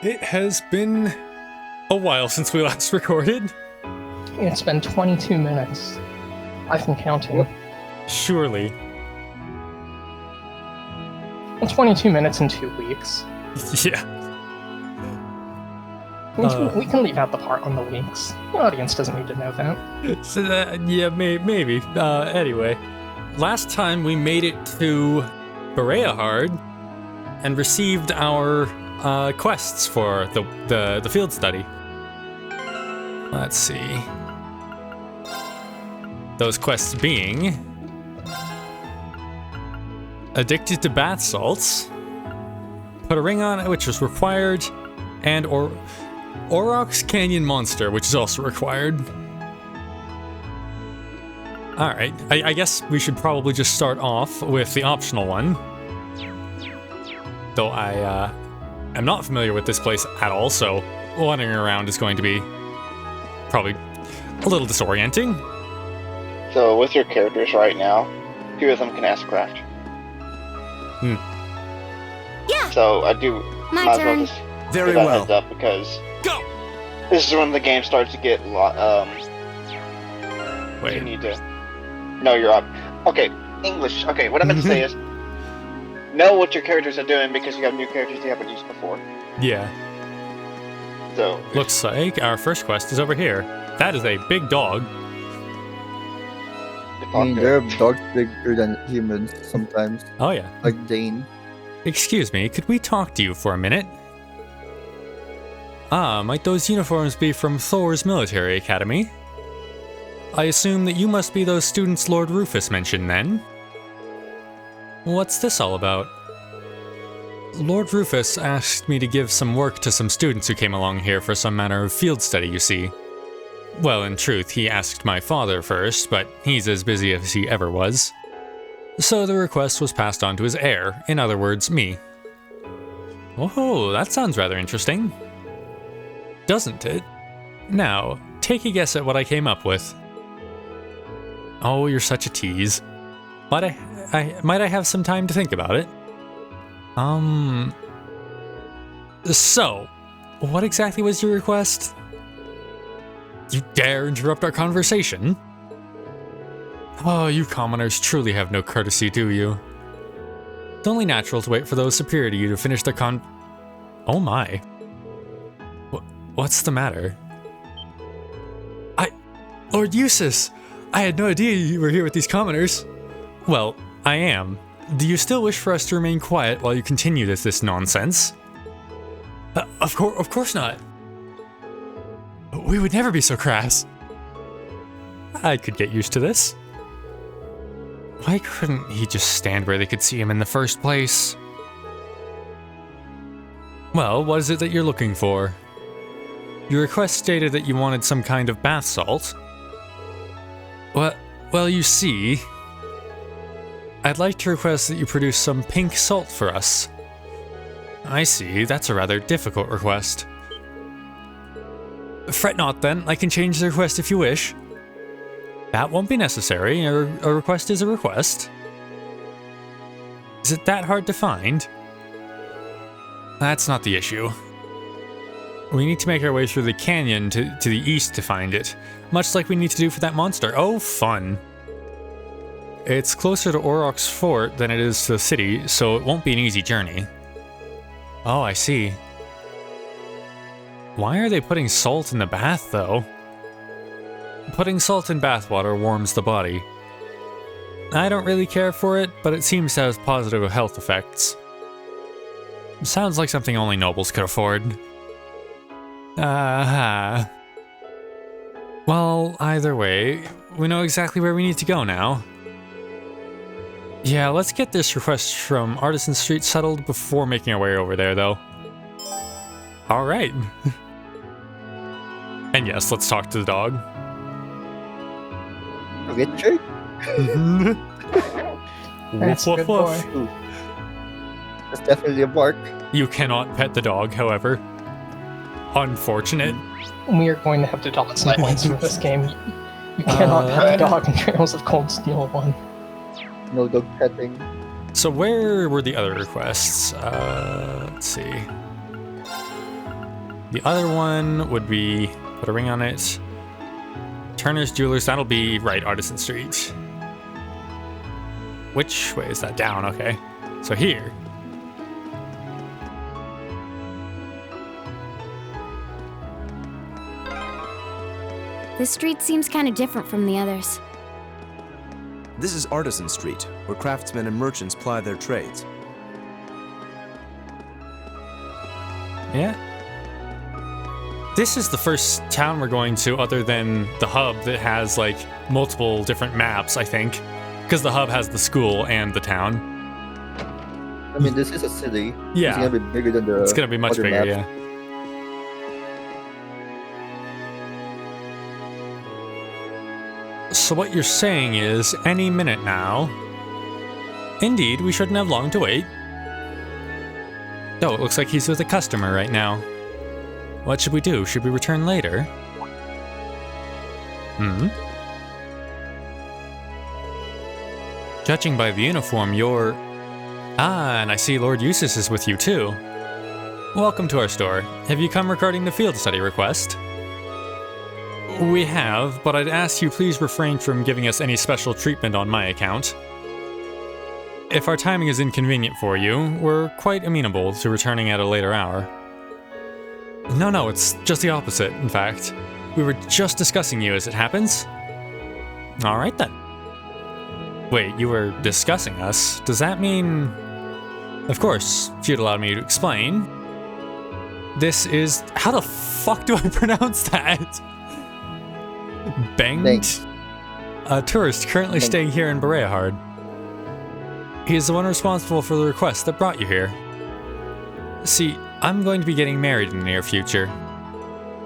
It has been a while since we last recorded. It's been 22 minutes. I've been counting. Surely. Well, 22 minutes in 2 weeks. Yeah. We can leave out the part on the weeks. The audience doesn't need to know that. So yeah, maybe. Anyway, last time we made it to Bereahard and received our quests for the field study. Let's see. Those quests being addicted to bath salts, put a ring on it, which was required, and Aurochs Canyon Monster, which is also required. Alright, I guess we should probably just start off with the optional one. Though I am not familiar with this place at all, so wandering around is going to be probably a little disorienting. So with your characters right now, 2 of them can ask craft. Yeah. So I do My might as turn. well just Very give that well. heads up because Go! this is when the game starts to get you Wait. need to know you're up. Okay, English. Okay, what I meant to say is know what your characters are doing because you have new characters you haven't used before. Yeah. So Looks like our first quest is over here. That is a big dog. I mean, there are dogs bigger than humans sometimes, Oh yeah. like Dane. Excuse me, could we talk to you for a minute? Ah, might those uniforms be from Thor's military academy? I assume that you must be those students Lord Rufus mentioned then? What's this all about? Lord Rufus asked me to give some work to some students who came along here for some manner of field study, you see. Well, in truth, he asked my father first, but he's as busy as he ever was. So the request was passed on to his heir, in other words, me. Oh, that sounds rather interesting. Doesn't it? Now, take a guess at what I came up with. Oh, you're such a tease. Might I have some time to think about it? So, what exactly was your request? You dare interrupt our conversation? Oh, you commoners truly have no courtesy, do you? It's only natural to wait for those superior to you to finish their Oh my. What's the matter? Lord Eustace! I had no idea you were here with these commoners. Well, I am. Do you still wish for us to remain quiet while you continue this nonsense? Of course not. We would never be so crass. I could get used to this. Why couldn't he just stand where they could see him in the first place? Well, what is it that you're looking for? Your request stated that you wanted some kind of bath salt. Well, you see, I'd like to request that you produce some pink salt for us. I see, that's a rather difficult request. Fret not then, I can change the request if you wish. That won't be necessary, a request is a request. Is it that hard to find? That's not the issue. We need to make our way through the canyon to the east to find it, much like we need to do for that monster. Oh, fun. It's closer to Auroch's fort than it is to the city, so it won't be an easy journey. Oh, I see. Why are they putting salt in the bath, though? Putting salt in bathwater warms the body. I don't really care for it, but it seems to have positive health effects. Sounds like something only nobles could afford. Well, either way, we know exactly where we need to go now. Yeah, let's get this request from Artisan Street settled before making our way over there, though. Alright. And yes, let's talk to the dog. Richard? That's a good boy. Ooh. That's definitely a bark. You cannot pet the dog, however. Unfortunate. We are going to have to dog sidelines for this game. You cannot have a dog in Trails of Cold Steel 1. No dog petting. So where were the other requests? Let's see. The other one would be, put a ring on it, Turner's Jewelers, that'll be, right, Artisan Street. Which way is that? Down, okay. So here. This street seems kind of different from the others. This is Artisan Street, where craftsmen and merchants ply their trades. Yeah. This is the first town we're going to other than the hub that has, like, multiple different maps, I think. Because the hub has the school and the town. I mean, this is a city. Yeah. It's gonna be bigger than the. It's gonna be much other bigger, maps. yeah. So what you're saying is, any minute now... Indeed, we shouldn't have long to wait. Oh, it looks like he's with a customer right now. What should we do? Should we return later? Judging by the uniform, you're... Ah, and I see Lord Eustace is with you too. Welcome to our store. Have you come regarding the field study request? We have, but I'd ask you please refrain from giving us any special treatment on my account. If our timing is inconvenient for you, we're quite amenable to returning at a later hour. No, it's just the opposite, in fact. We were just discussing you as it happens. Alright then. Wait, you were discussing us? Does that mean... Of course, if you'd allow me to explain. This is... How the fuck do I pronounce that? Banged? A tourist currently staying here in Bereahard. He is the one responsible for the request that brought you here. See, I'm going to be getting married in the near future,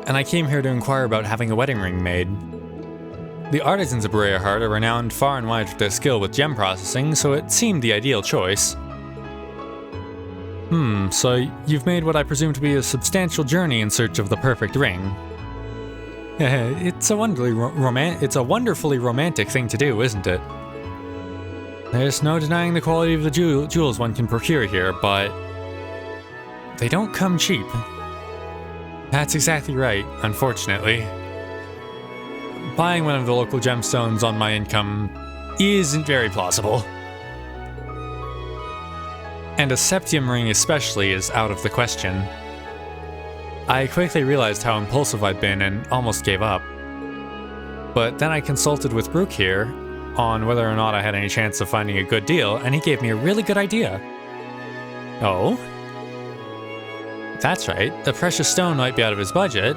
and I came here to inquire about having a wedding ring made. The artisans of Bereahard are renowned far and wide for their skill with gem processing, so it seemed the ideal choice. So you've made what I presume to be a substantial journey in search of the perfect ring. It's a wonderfully romantic thing to do, isn't it? There's no denying the quality of the jewels one can procure here, but they don't come cheap. That's exactly right, unfortunately. Buying one of the local gemstones on my income isn't very plausible. And a septium ring especially is out of the question. I quickly realized how impulsive I'd been and almost gave up. But then I consulted with Brooke here on whether or not I had any chance of finding a good deal, and he gave me a really good idea. Oh? That's right, the precious stone might be out of his budget,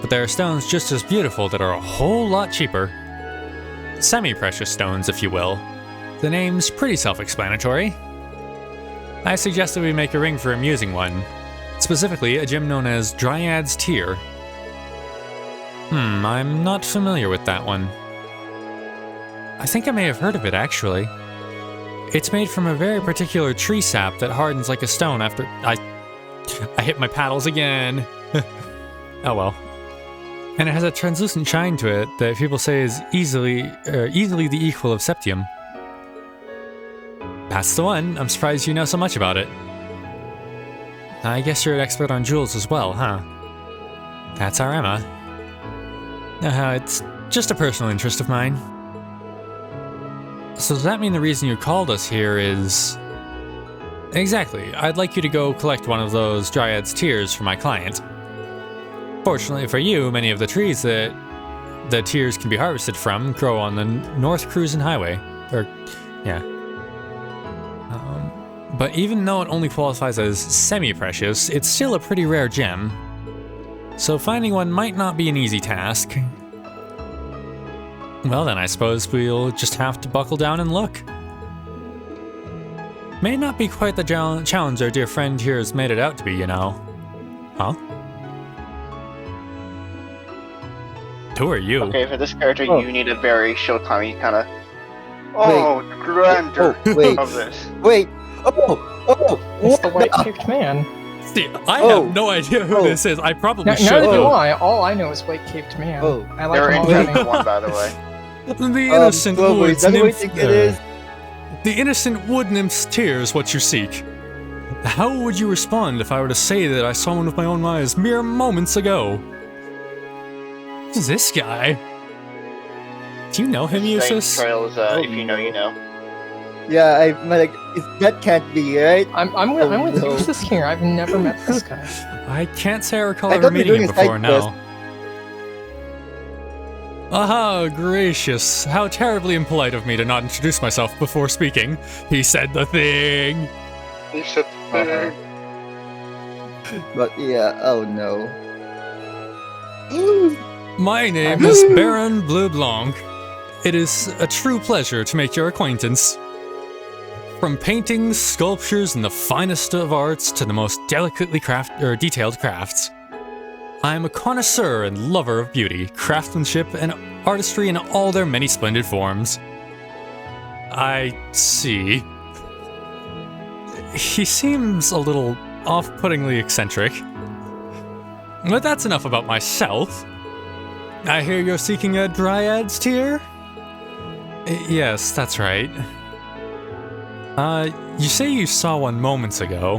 but there are stones just as beautiful that are a whole lot cheaper. Semi-precious stones, if you will. The name's pretty self-explanatory. I suggested we make a ring for him using one. Specifically, a gem known as Dryad's Tear. I'm not familiar with that one. I think I may have heard of it, actually. It's made from a very particular tree sap that hardens like a stone after... I hit my paddles again. Oh well. And it has a translucent shine to it that people say is easily the equal of septium. That's the one. I'm surprised you know so much about it. I guess you're an expert on jewels as well, huh? That's our Emma. It's just a personal interest of mine. So does that mean the reason you called us here is... Exactly. I'd like you to go collect one of those Dryad's Tears for my client. Fortunately for you, many of the trees that the tears can be harvested from grow on the North Cruisin' Highway. But even though it only qualifies as semi-precious, it's still a pretty rare gem. So finding one might not be an easy task. Well then, I suppose we'll just have to buckle down and look. May not be quite the challenge our dear friend here has made it out to be, you know. Huh? Who are you? Okay, for this character, you need a very Showtime kind of... Oh, the grandeur of this. Wait! It's the white-caked man. See, I have no idea who this is. I probably should. Neither do I. All I know is white-caked man. I like They're him in already. one, by the way. The innocent woods what do we nymph. think it is? The innocent wood nymph's tears, what you seek. How would you respond if I were to say that I saw one with my own eyes mere moments ago? Who's this guy? Do you know him, Same Eustace? trails, if you know, you know. Yeah, I'm like, that can't be right. I'm with no. Eustace here. I've never met this guy. I can't say I recall I ever thought we were meeting him doing a before side now. Aha, gracious. How terribly impolite of me to not introduce myself before speaking. He said the thing. You should. But yeah, oh no. My name is Baron Bleu Blanc. It is a true pleasure to make your acquaintance. From paintings, sculptures, and the finest of arts to the most delicately detailed crafts, I am a connoisseur and lover of beauty, craftsmanship, and artistry in all their many splendid forms. I see. He seems a little off-puttingly eccentric. But that's enough about myself. I hear you're seeking a Dryad's tear? Yes, that's right. You say you saw one moments ago.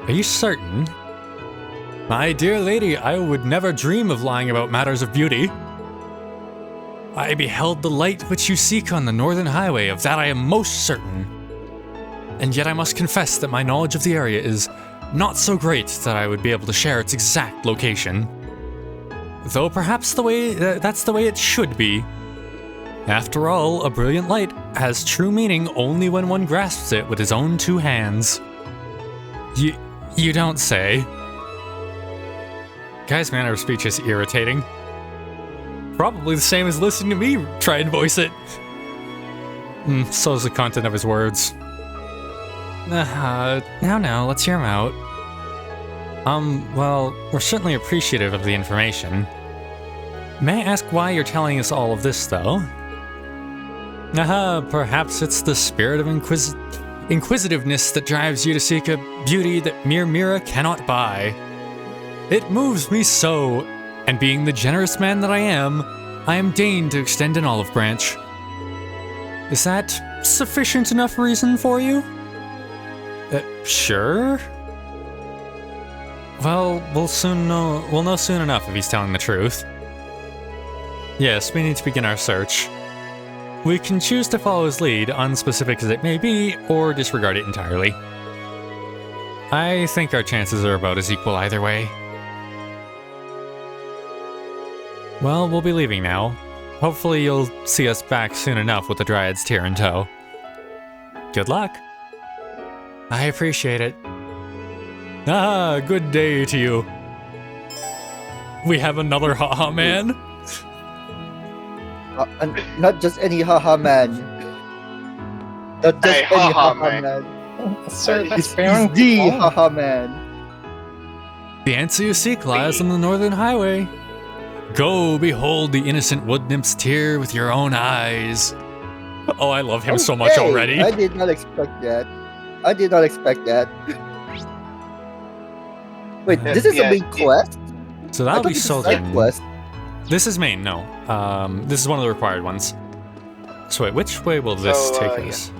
Are you certain? My dear lady, I would never dream of lying about matters of beauty. I beheld the light which you seek on the northern highway, of that I am most certain. And yet I must confess that my knowledge of the area is not so great that I would be able to share its exact location. Though perhaps that's the way it should be. After all, a brilliant light has true meaning only when one grasps it with his own two hands. You don't say. Guy's manner of speech is irritating. Probably the same as listening to me try and voice it. So is the content of his words. Now, let's hear him out. Well, we're certainly appreciative of the information. May I ask why you're telling us all of this, though? Perhaps it's the spirit of inquisitiveness that drives you to seek a beauty that mere Mira cannot buy. It moves me so, and being the generous man that I am deigned to extend an olive branch. Is that sufficient enough reason for you? Sure. Well, we'll know soon enough if he's telling the truth. Yes, we need to begin our search. We can choose to follow his lead, unspecific as it may be, or disregard it entirely. I think our chances are about as equal either way. Well, we'll be leaving now. Hopefully you'll see us back soon enough with the Dryad's tear in tow. Good luck. I appreciate it. Good day to you. We have another haha man. And not just any haha man. Not just Hey, any haha haha man. man. Sir, that's He's Baron the Blanc. haha man. The answer you seek lies on the northern highway. Go behold the innocent wood nymph's tear with your own eyes. Oh, I love him so much Okay, already. I did not expect that. I did not expect that. Wait, this is Yeah, a main quest? So I that'll thought be this is a Southern. side quest. This is main, no. This is one of the required ones. So wait, which way will this So, take yeah. us?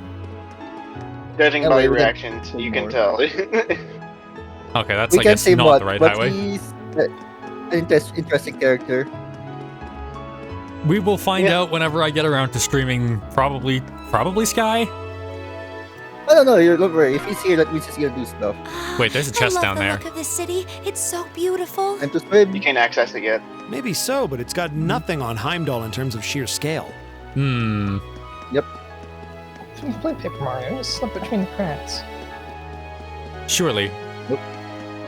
Judging Yeah, by wait, your we can- reactions, you can more. tell. Okay, that's We I can guess say not what, the right but highway. he's an interesting character. We will find Yeah. out whenever I get around to streaming probably Sky? I don't know, don't worry. If he's here, that means he's gonna do stuff. Wait, there's a chest I love down the there. look of this city. It's so beautiful. And to swim. You can't access it yet. Maybe so, but it's got nothing on Heimdall in terms of sheer scale. If you play Paper Mario, just slip between the cracks. Surely. Nope.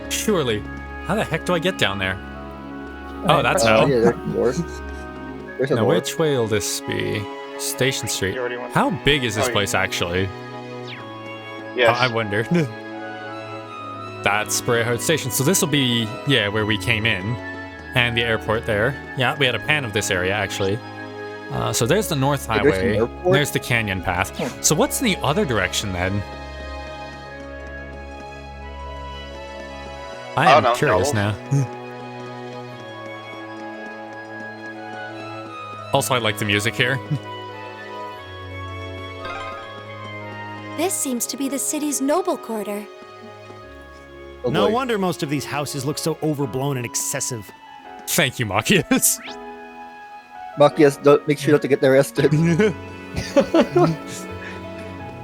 Surely. How the heck do I get down there? Alright, Oh, that's press how. Yeah, there's more. There's a Now, door. which way will this be? Station Street. You already went. How big is this Oh, yeah. place actually? Yes. I wonder. That's Brayheart Station. So this will be, yeah, where we came in. And the airport there. Yeah, we had a pan of this area, actually. So there's the North Wait, there's an Highway. airport? There's the canyon path. So what's in the other direction, then? I Oh, am no, curious no. now. Also, I like the music here. This seems to be the city's noble quarter. Oh, No boy. wonder most of these houses look so overblown and excessive. Thank you, Machias. Machias, don't make sure not to get arrested.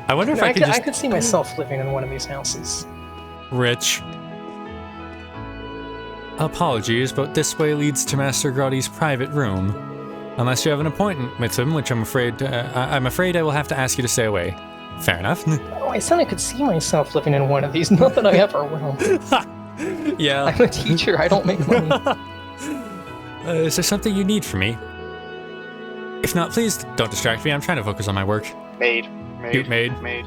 I wonder if No, I could I just... could see myself living in one of these houses. Rich. Apologies, but this way leads to Master Grotti's private room. Unless you have an appointment with him, which I'm afraid I will have to ask you to stay away. Fair enough. Oh, I said I could see myself living in one of these. Not that I ever will. Yeah. I'm a teacher. I don't make money. Is there something you need from me? If not, please don't distract me. I'm trying to focus on my work. Maid. Cute maid. Maid.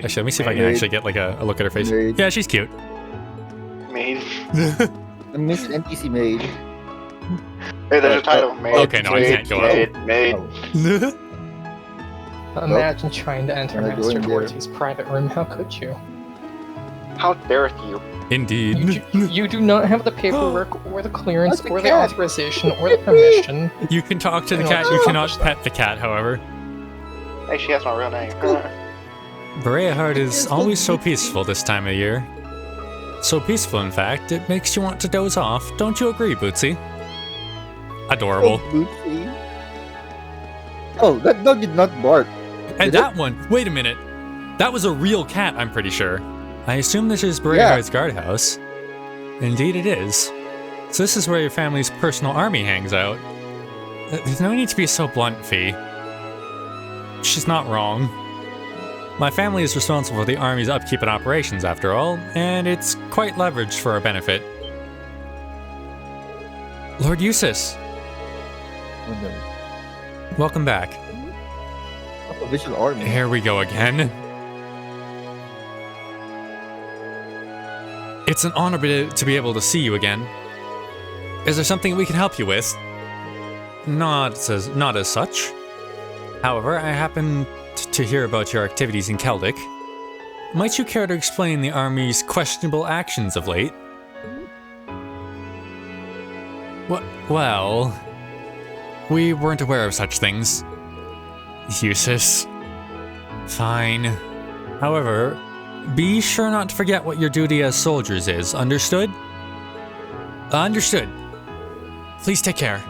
Actually, let me see if I can Maid. actually get like a look at her face. Maid. Yeah, she's cute. Maid. I missed an NPC maid. Hey, there's a title. Maid. Okay, no, I can't go out. Maid. Imagine trying to enter Can I go Master in there? Gorty's private room. How could you? How dareth you? Indeed. You do not have the paperwork or the clearance That's the or the cat. authorization or the permission. You can talk to the I cat, don't you cannot know. pet the cat, however. Hey, she has my real name. Berea is always so peaceful this time of year. So peaceful, in fact, it makes you want to doze off. Don't you agree, Bootsy? Adorable. Oh, Bootsy. Oh, that dog did not bark. And Did that one, wait a minute. That was a real cat, I'm pretty sure. I assume this is Berea's guardhouse. Indeed it is. So this is where your family's personal army hangs out. There's no need to be so blunt, Fee. She's not wrong. My family is responsible for the army's upkeep and operations, after all, and it's quite leveraged for our benefit. Lord Eustace, Oh, no. welcome back. Opposition army. Here we go again. It's an honor to be able to see you again. Is there something we can help you with? Not as such. However, I happen to hear about your activities in Celtic. Might you care to explain the army's questionable actions of late? Well, we weren't aware of such things. Eustace. Fine. However, be sure not to forget what your duty as soldiers is, understood? Understood. Please take care.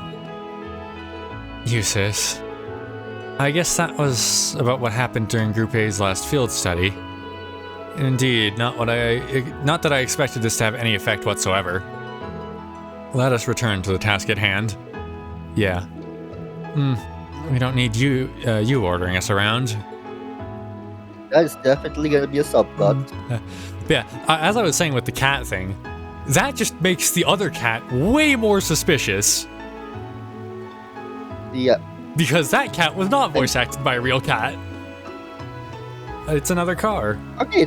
Eustace. I guess that was about what happened during Group A's last field study. Indeed, not that I expected this to have any effect whatsoever. Let us return to the task at hand. Yeah. We don't need you ordering us around. That's definitely gonna be a subplot. Yeah, as I was saying with the cat thing, that just makes the other cat way more suspicious. Yeah. Because that cat was not voice acted by a real cat. It's another car. Okay.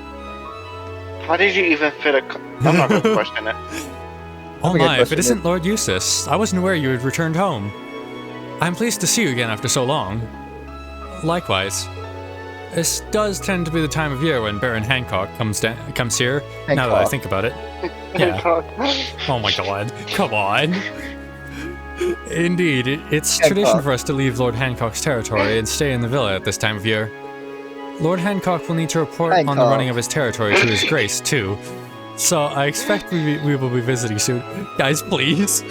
How did you even fit a... I'm not going to question it. Oh my God, my, if it question isn't it. Lord Eustace, I wasn't aware you had returned home. I'm pleased to see you again after so long. Likewise. This does tend to be the time of year when Baron Hancock comes here, now that I Hancock. think about it. Yeah. Oh my god, come on. Indeed, it's tradition Hancock. for us to leave Lord Hancock's territory and stay in the villa at this time of year. Lord Hancock will need to report on the Hancock. running of his territory to his grace, too. So I expect we will be visiting soon. Guys, please.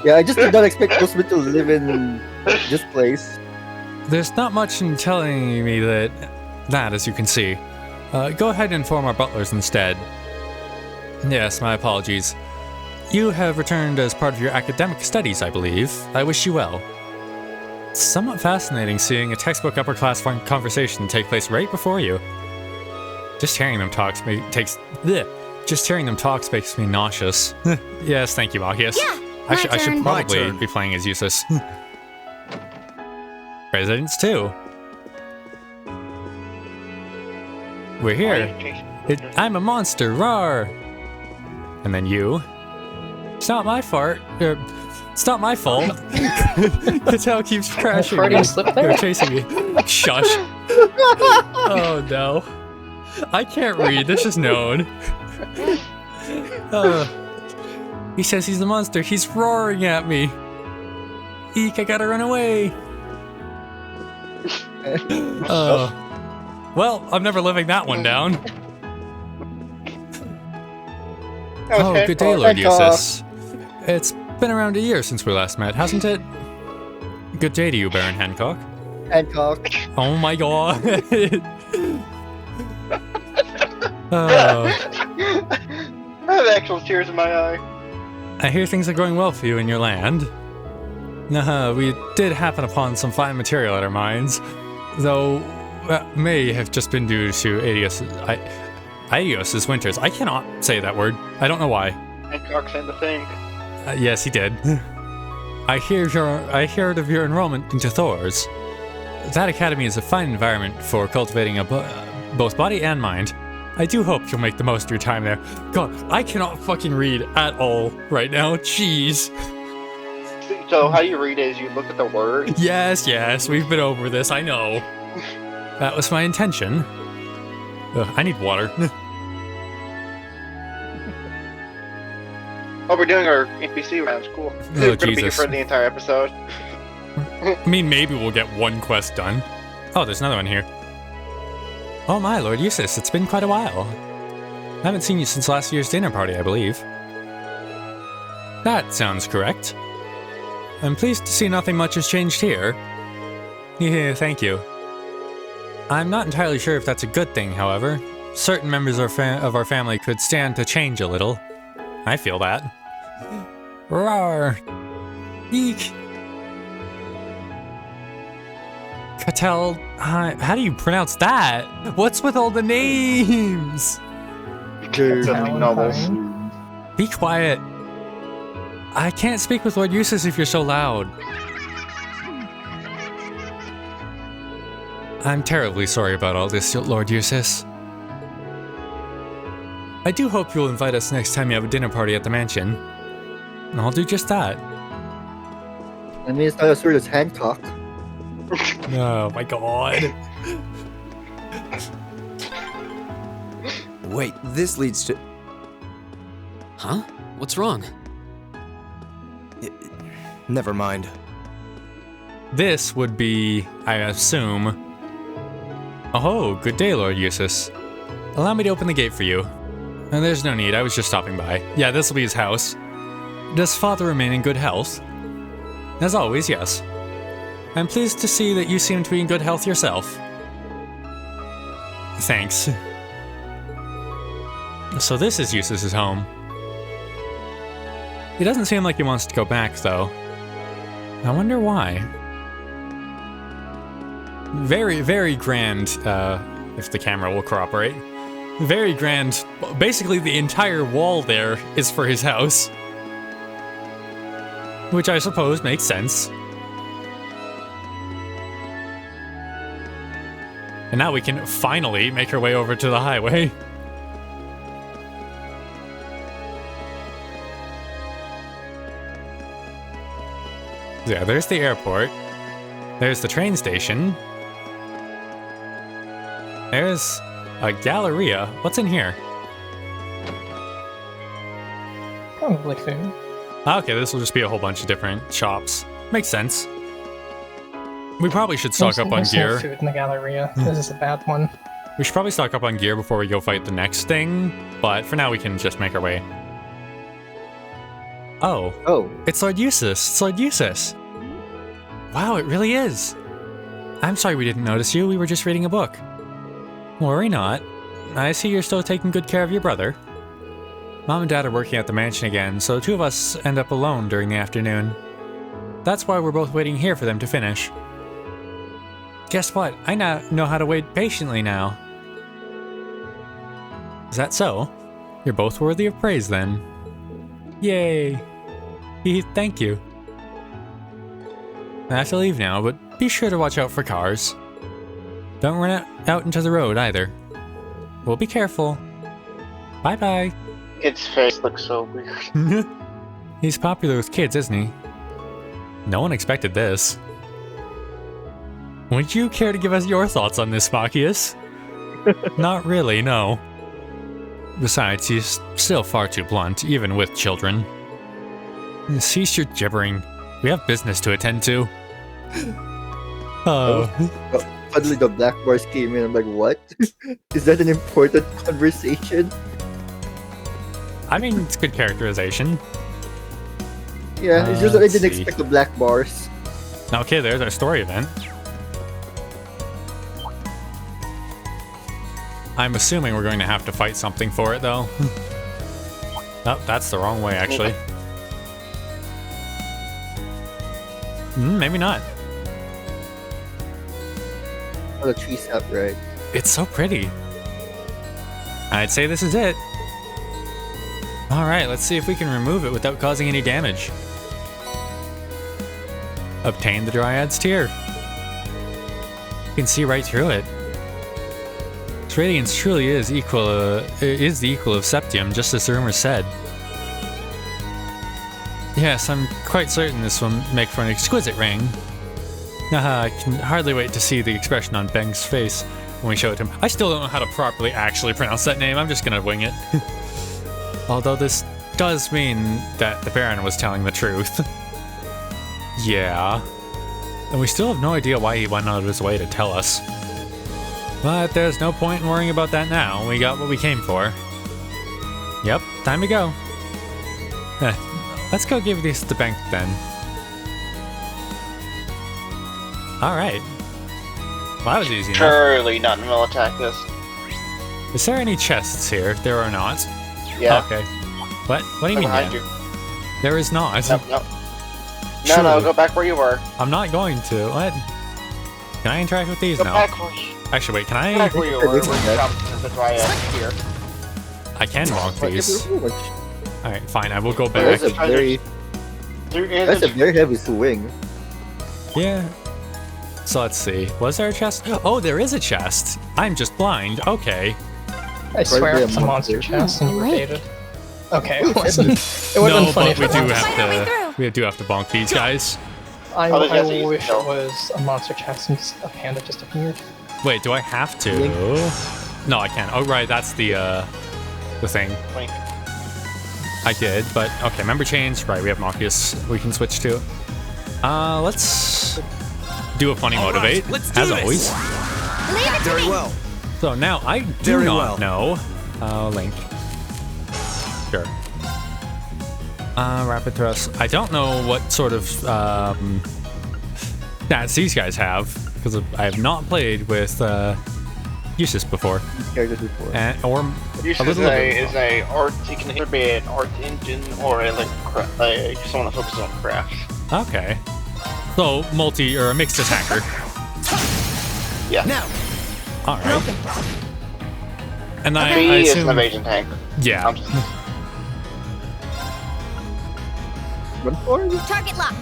Yeah, I just did not expect Osman to live in this place. There's not much in telling me that, as you can see. Go ahead and inform our butlers instead. Yes, my apologies. You have returned as part of your academic studies, I believe. I wish you well. It's somewhat fascinating seeing a textbook upper-class conversation take place right before you. Just hearing them talk makes me nauseous. Yes, thank you, Machias. Yeah, I should turn. My probably turn. be playing as Eustace. Presidents too. We're here. I'm a monster, roar! And then you. It's not my fault. It's not my fault. The tail keeps crashing. Freudian slip there? They're chasing me. Shush. Oh no. I can't read. This is known. He says he's a monster. He's roaring at me. Eek, I gotta run away. Well, I'm never living that one down. Oh, Hancock. good day, Lord Hancock. Eustace. It's been around a year since we last met, hasn't it? Good day to you, Baron Hancock. Hancock. Oh my god. I have actual tears in my eye. I hear things are going well for you in your land. We did happen upon some fine material at our mines, though that may have just been due to Aidios's winters. I cannot say that word. I don't know why. Hancock said the thing. Yes, he did. I heard of your enrollment into Thor's. That academy is a fine environment for cultivating both body and mind. I do hope you'll make the most of your time there. God, I cannot fucking read at all right now. Jeez. So how you read it is you look at the word. Yes, we've been over this, I know. That was my intention. Ugh, I need water. Oh, we're doing our NPC rounds. Cool. Oh, We're gonna be here Jesus. for the entire episode. I mean, maybe we'll get one quest done. Oh, there's another one here. Oh my, Lord Eustace, it's been quite a while. I haven't seen you since last year's dinner party, I believe. That sounds correct. I'm pleased to see nothing much has changed here. Yeah, thank you. I'm not entirely sure if that's a good thing, however. Certain members of our family could stand to change a little. I feel that. Roar! Eek! Cattell, how do you pronounce that? What's with all the names? Dude. Something novels. Be quiet. I can't speak with Lord Eustace if you're so loud. I'm terribly sorry about all this, Lord Eustace. I do hope you'll invite us next time you have a dinner party at the mansion. And I'll do just that. I mean, it's not as weird as Hancock. Oh my god. Wait, this leads to... Huh? What's wrong? Never mind. This would be, I assume... Oh, good day, Lord Eustace. Allow me to open the gate for you. And there's no need, I was just stopping by. Yeah, this will be his house. Does father remain in good health? As always, yes. I'm pleased to see that you seem to be in good health yourself. Thanks. So this is Eustace's home. He doesn't seem like he wants to go back, though. I wonder why. Very, very grand, if the camera will cooperate. Very grand. Basically, the entire wall there is for his house. Which I suppose makes sense. And now we can finally make our way over to the highway. Yeah, there's the airport. There's the train station. There's a galleria. What's in here? Probably food. Okay, this will just be a whole bunch of different shops. Makes sense. We probably should stock up on There's no gear. food in the Galleria. This is a bad one. We should probably stock up on gear before we go fight the next thing, but for now we can just make our way. Oh. Oh. It's Lord Eustace. It's Lord Eustace. Wow, it really is. I'm sorry we didn't notice you. We were just reading a book. Worry not. I see you're still taking good care of your brother. Mom and Dad are working at the mansion again, so the two of us end up alone during the afternoon. That's why we're both waiting here for them to finish. Guess what? I now know how to wait patiently now. Is that so? You're both worthy of praise then. Yay! Thank you. I have to leave now, but be sure to watch out for cars. Don't run out into the road either. We'll be careful. Bye-bye. His face looks so weird. He's popular with kids, isn't he? No one expected this. Would you care to give us your thoughts on this, Machias? Not really, no. Besides, he's still far too blunt, even with children. Cease your gibbering. We have business to attend to. Oh. Suddenly the black bars came in. I'm like, what? Is that an important conversation? I mean, it's good characterization. Yeah, it's just that I let's didn't see. expect the black bars. Okay, there's our story event. I'm assuming we're going to have to fight something for it, though. Oh, that's the wrong way, actually. Maybe not. Oh, the tree's up, right? It's so pretty. I'd say this is it. Alright, let's see if we can remove it without causing any damage. Obtain the Dryad's Tear. You can see right through it. Its radiance truly is the equal of Septium, just as the rumor said. Yes, I'm quite certain this will make for an exquisite ring. I can hardly wait to see the expression on Beng's face when we show it to him. I still don't know how to properly actually pronounce that name, I'm just gonna wing it. Although this does mean that the Baron was telling the truth. Yeah. And we still have no idea why he went out of his way to tell us. But there's no point in worrying about that now. We got what we came for. Yep, time to go. Let's go give these to Bank then. Alright. Well, that was easy enough. Surely nothing will attack this. Is there any chests here? There are not. Yeah. Okay. What? What do you mean? Behind Yeah? you. There is not. Nope, nope. No, Surely. go back where you were. I'm not going to. What? Can I interact with these? Go No. back where Actually, wait. Can go I? back where you were. This Where is you that. stopped the Dryad here. I can walk But these. if All right, fine. I will go back. that's a very, There is that's a very heavy swing. Yeah. So let's see. Was there a chest? Oh, there is a chest. I'm just blind. Okay. I swear Probably a it's a monster monster. chest and you were Lake. baited. Okay, it wasn't. It would have No, been funny but we if it do was. have Find our way to. through. We do have to bonk these guys. I Oh, there's actually- wish no. it was a monster chest and a panda just appeared. Wait, do I have to? Link. No, I can't. Oh, right. That's the thing. Link. I did, but okay. Member change. Right, we have Marcus. We can switch to. Let's do a funny All right, motivate, let's do as this. always. Leave it to Very me. well. So now I do Very not well. know. Link. Sure. Rapid thrust. I don't know what sort of stats these guys have because I have not played with Usus before, Characters before. or Use a is little bit. is a art. It can either be an art engine or a someone that focuses on crafts. Okay. So multi or a mixed attacker. Yeah. Now, All right. And I B is an assume, evasion tank. yeah. Run forward? Target locked.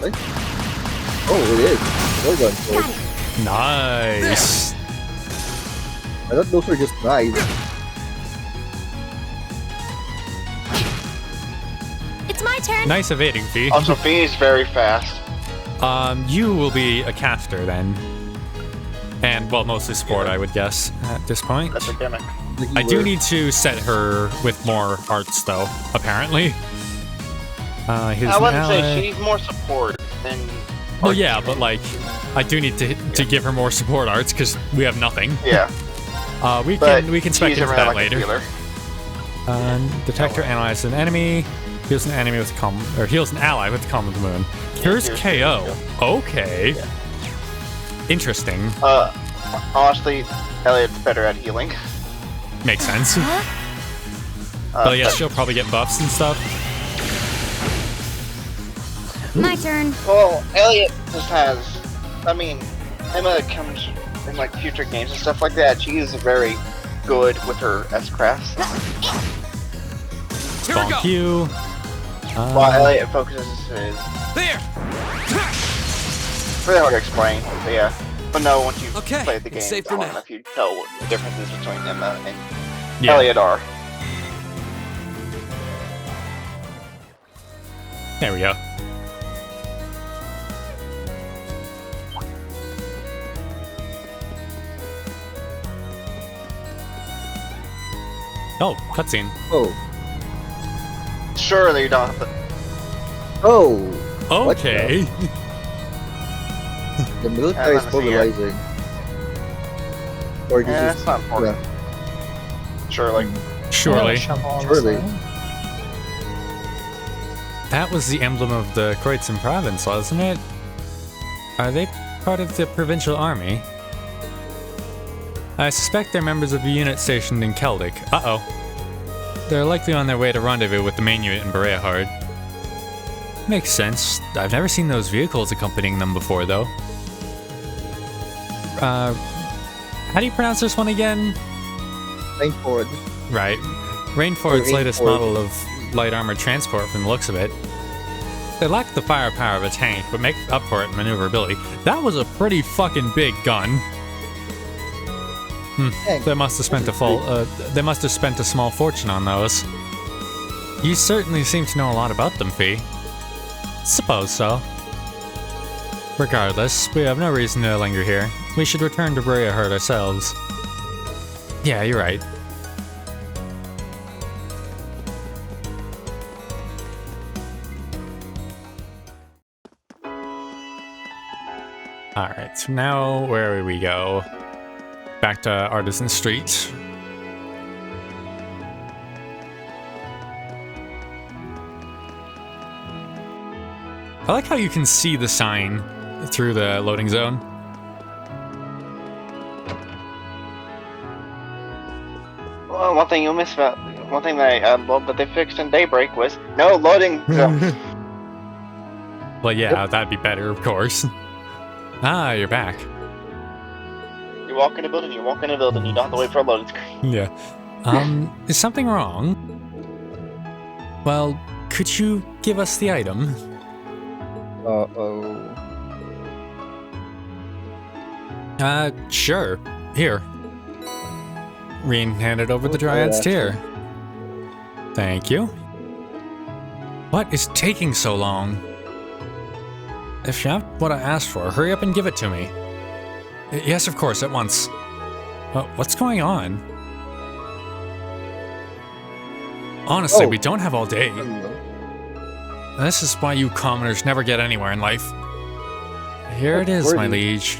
Oh, it is. Well done, Ford. Got it. Nice. I thought those were just knives. It's my turn. Nice evading, Fee. Also, B is very fast. You will be a caster then. And, well, mostly support, I would guess, at this point. That's a gimmick. I do need to set her with more arts, though, apparently. His I wouldn't ally- say she needs more support than. Well, yeah, but, like, I do need to give her more support arts, because we have nothing. Yeah, We but can spec she's into around that like later. a healer. Detector analyzes an enemy. Heals an enemy with heals an ally with the calm of the moon. Here's here's KO. Okay. Interesting. Honestly, Elliot's better at healing. Makes sense. Huh? But yes, she'll probably get buffs and stuff. My turn. Well, Elliot just has. I mean, Emma comes in like future games and stuff like that. She is very good with her S-crafts. here we go. Bonk you. While Elliot focuses his. There. Really hard to explain, but yeah. But no, once you've Okay, played the it's game safe for long now. enough, you tell what the differences between Emma and Yeah. Elliot are. There we go. Oh, cutscene. Oh. Surely you don't have to. Oh! What Okay. The military is Let me see here. mobilizing. Or this Yeah, is... it's not important. Yeah. Surely. Surely. Shovel on the Surely. side. That was the emblem of the Kreutzen province, wasn't it? Are they part of the provincial army? I suspect they're members of a unit stationed in Keldic. Uh-oh. They're likely on their way to rendezvous with the main unit in Bereahard. Makes sense. I've never seen those vehicles accompanying them before, though. How do you pronounce this one again? Rainford. Right. Rainford's latest Rainford. model of light armored transport from the looks of it. They lack the firepower of a tank, but make up for it in maneuverability. That was a pretty fucking big gun. They must have spent they must have spent a small fortune on those. You certainly seem to know a lot about them, Fee. Suppose so. Regardless, we have no reason to linger here. We should return to Bereahard ourselves. Yeah, you're right. Alright, so now where do we go? Back to Artisan Street. I like how you can see the sign through the loading zone. Well, one thing that I love that they fixed in Daybreak was no loading zone. Well, yeah, that'd be better, of course. Ah, you're back. You walk in a building, you don't have to wait for a loading screen. Yeah. Is something wrong? Well, could you give us the item? Uh-oh. Sure. Here. Reen handed over the Dryad's tier. Thank you. What is taking so long? If you have what I asked for, hurry up and give it to me. Yes, of course, at once. What's going on? Honestly, we don't have all day. This is why you commoners never get anywhere in life. Here it is, my liege.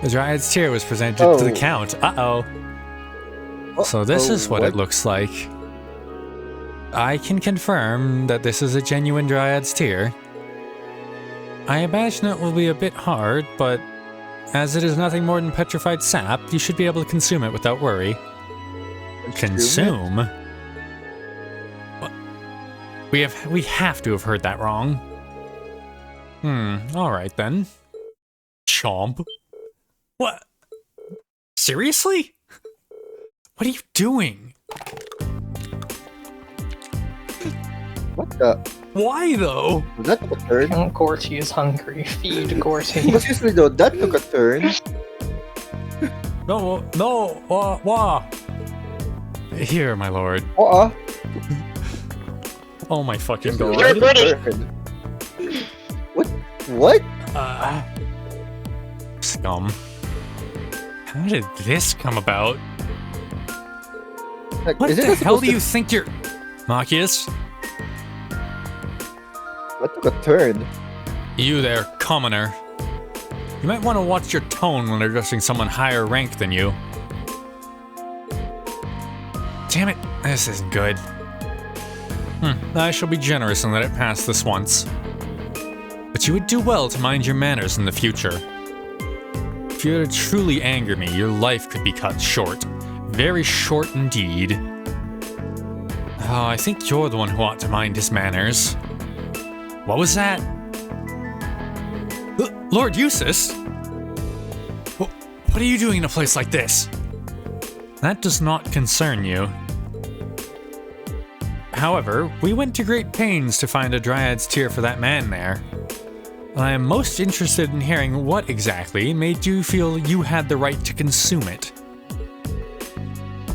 The Dryad's tier was presented to the Count. Uh-oh. So this is what it looks like. I can confirm that this is a genuine Dryad's tier. I imagine it will be a bit hard, but as it is nothing more than petrified sap, you should be able to consume it without worry. Consume? We have to have heard that wrong. Alright then. Chomp. What? Seriously? What are you doing? What the? Why though? That took a turn. Gorty is hungry. Feed Gorty. But seriously though, that took a turn. No, Here, my lord. Oh my fucking god. You're pretty. What? Scum. How did this come about? Like, What the hell do you think you're... Machias? What took a turn? You there, commoner. You might want to watch your tone when addressing someone higher ranked than you. Damn it, this isn't good. I shall be generous and let it pass this once. But you would do well to mind your manners in the future. If you were to truly anger me, your life could be cut short. Very short indeed. Oh, I think you're the one who ought to mind his manners. What was that? Lord Eustace? What are you doing in a place like this? That does not concern you. However, we went to great pains to find a Dryad's tier for that man there. I am most interested in hearing what exactly made you feel you had the right to consume it.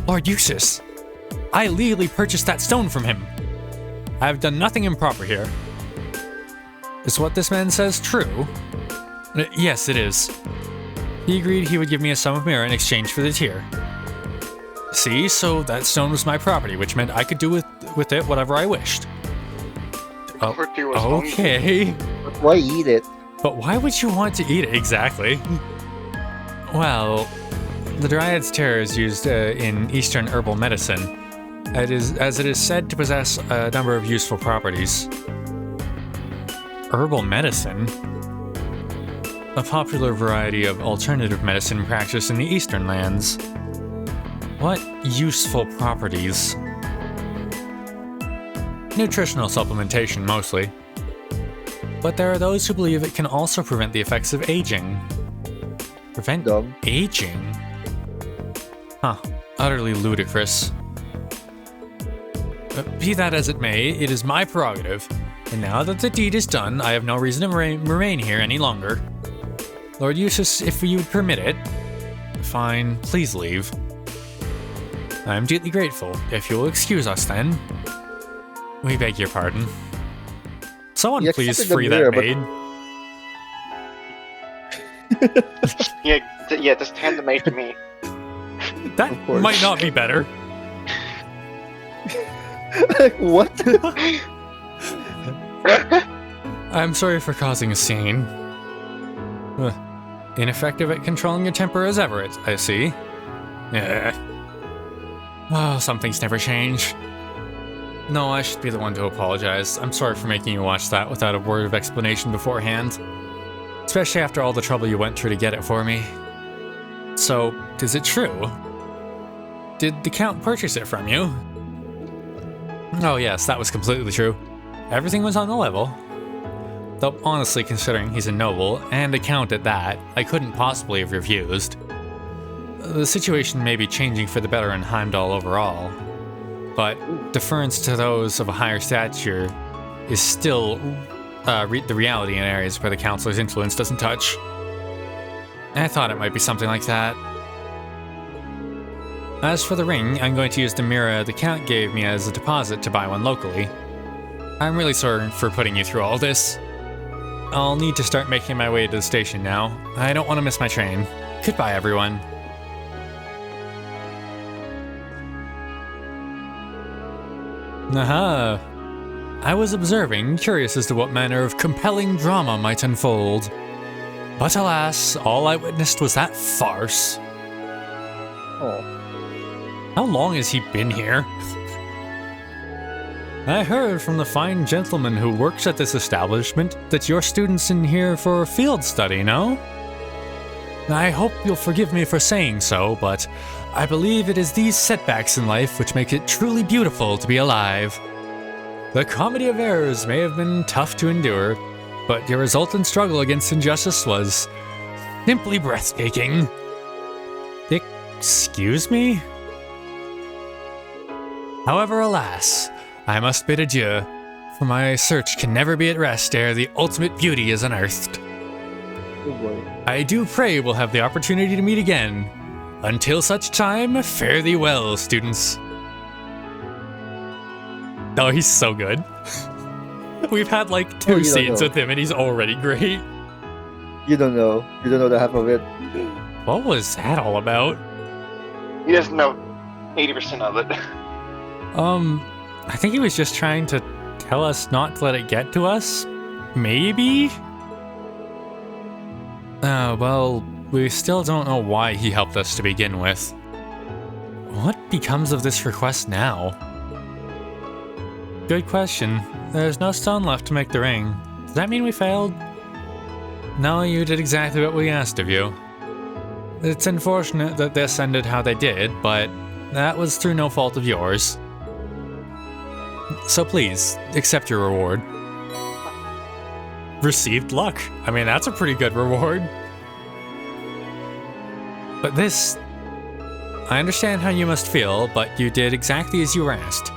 Lord Eustace, I legally purchased that stone from him. I have done nothing improper here. Is what this man says true? Yes, it is. He agreed he would give me a sum of mirror in exchange for the tier. See, so that stone was my property, which meant I could do with it whatever I wished. Oh, okay. But why eat it? But why would you want to eat it exactly? Well, the Dryad's tier is used in Eastern herbal medicine. as it is said to possess a number of useful properties. Herbal medicine? A popular variety of alternative medicine practiced in the eastern lands. What useful properties? Nutritional supplementation, mostly. But there are those who believe it can also prevent the effects of aging. Prevent aging? Huh. Utterly ludicrous. Be that as it may, it is my prerogative, and now that the deed is done, I have no reason to remain here any longer. Lord Eustace, if you would permit it. Fine, please leave. I am deeply grateful. If you will excuse us, then. We beg your pardon. Someone please free that maid. Yeah, just hand the maid to me. That might not be better. What? I'm sorry for causing a scene. Ineffective at controlling your temper as ever, I see. Oh, some things never change. No, I should be the one to apologize. I'm sorry for making you watch that without a word of explanation beforehand. Especially after all the trouble you went through to get it for me. So, is it true? Did the Count purchase it from you? Oh yes, that was completely true. Everything was on the level. Though honestly, considering he's a noble, and a count at that, I couldn't possibly have refused. The situation may be changing for the better in Heimdall overall, but deference to those of a higher stature is still the reality in areas where the Counselor's influence doesn't touch. I thought it might be something like that. As for the ring, I'm going to use the mirror the Count gave me as a deposit to buy one locally. I'm really sorry for putting you through all this. I'll need to start making my way to the station now. I don't want to miss my train. Goodbye, everyone. Aha! I was observing, curious as to what manner of compelling drama might unfold. But alas, all I witnessed was that farce. Oh. How long has he been here? I heard from the fine gentleman who works at this establishment that your student's in here for a field study, no? I hope you'll forgive me for saying so, but I believe it is these setbacks in life which make it truly beautiful to be alive. The comedy of errors may have been tough to endure, but your resultant struggle against injustice was simply breathtaking. Excuse me? However, alas, I must bid adieu, for my search can never be at rest ere the ultimate beauty is unearthed. Oh boy. I do pray we'll have the opportunity to meet again. Until such time, fare thee well, students. Oh, he's so good. We've had like 2 scenes with him and he's already great. You don't know. You don't know the half of it. What was that all about? He doesn't know 80% of it. I think he was just trying to tell us not to let it get to us? Maybe? Well, we still don't know why he helped us to begin with. What becomes of this request now? Good question. There's no stone left to make the ring. Does that mean we failed? No, you did exactly what we asked of you. It's unfortunate that this ended how they did, but that was through no fault of yours. So please, accept your reward. Received luck. I mean, that's a pretty good reward. But this... I understand how you must feel, but you did exactly as you were asked.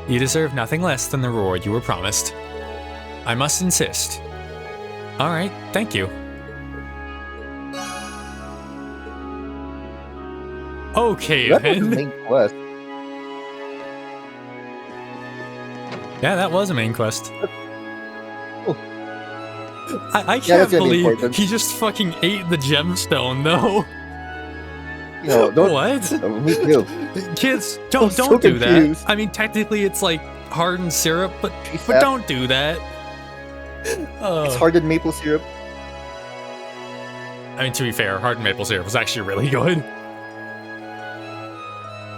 You deserve nothing less than the reward you were promised. I must insist. Alright, thank you. Okay, That was the then. main quest. Yeah, that was a main quest. Oh. I Yeah, can't that's really believe important. he just fucking ate the gemstone, though. You know, don't. What? Me too. Kids, don't so do that. confused. I mean, technically it's like hardened syrup, but Yeah. don't do that. It's hardened maple syrup. I mean, to be fair, hardened maple syrup was actually really good.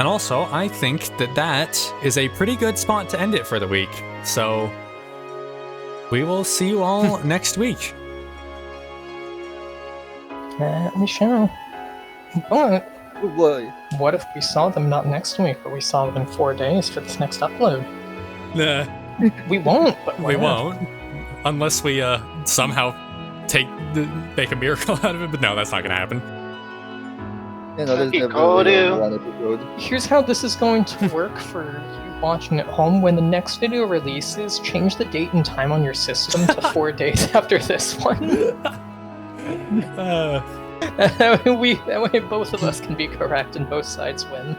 And also, I think that that is a pretty good spot to end it for the week. So, we will see you all next week. We shall. But Oh boy. what if we saw them not next week, but we saw them in 4 days for this next upload? Nah, We won't, but we what if? won't. Unless we somehow make a miracle out of it, but no, that's not gonna happen. You know, there's Okay, never go really to- only one episode. Here's how this is going to work for you watching at home. When the next video releases, change the date and time on your system to 4 days after this one. That way both of us can be correct and both sides win.